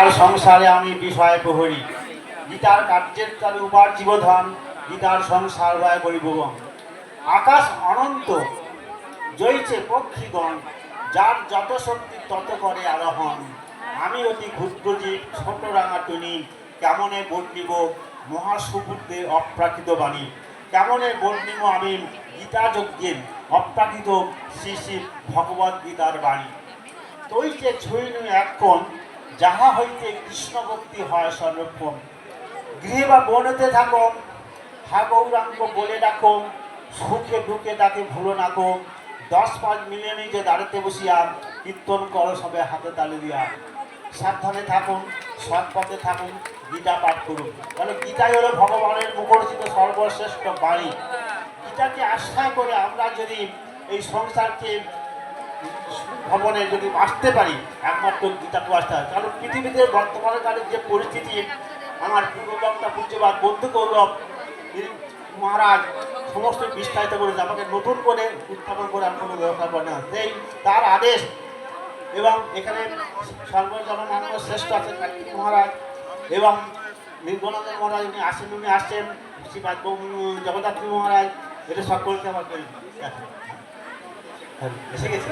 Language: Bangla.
গীতার সংসারে আমি বিষয় প্রহরী, গীতার কার্যের তার উপার্জিব ধন, গীতার সংসার ভয় করিবম। আকাশ অনন্ত, জয়ছে পক্ষীগণ, যার যত শক্তি তত করে আরোহণ। আমি অতি ক্ষুদ্রজীব, ছোট রাঙা টুনি, কেমনে বর্ণিব মহাসুবুদ্ধের অপ্রাকৃত বাণী। কেমনে বর্ণিব আমি গীতা যজ্ঞের অপ্রাকৃত শ্রী শ্রী ভগবদ্ গীতার বাণী। তৈছে ছুঁইনু এখন, যাহা হইতে কৃষ্ণ ভক্তি হয় সর্বক্ষণ। গৃহে বা বনেতে থাকো, হা গৌরাঙ্গ বলে ডাকো, সুখে দুঃখে তাকে ভুলো নাকো। 10-5 মিলে নিজে দাঁড়াতে বসিয়া, কীর্তন করো সবে হাতে তালি দিয়া। সাবধানে থাকুন, সৎ পথে থাকুন, গীতা পাঠ করুন। কারণ গীতাই হলো ভগবানের মুখরচিত সর্বশ্রেষ্ঠ বাণী। গীতাকে আশ্রয় করে আমরা যদি এই সংসারকে ভবনে যদি আসতে পারি, একমাত্র গীতাকে আসতে হয়। কারণ পৃথিবীতে বর্তমানে কালের যে পরিস্থিতি, আমার পূর্ববক্তা পূজ্যবাদ বন্ধু গৌরব মহারাজ সমস্ত বিস্তারিত করে আমাকে নতুন করে উত্থাপন করে আমি কোনো দরকার পড়ে না। সেই তার আদেশ। এবং এখানে সর্বজনমান্য শ্রেষ্ঠ আছেন কার্তিক মহারাজ এবং নির্মলানন্দ মহারাজ, উনি আসেন, উনি আসছেন শ্রী জগদ্ধাত্রী মহারাজ। এটা সকলকে আমার এসে গেছে।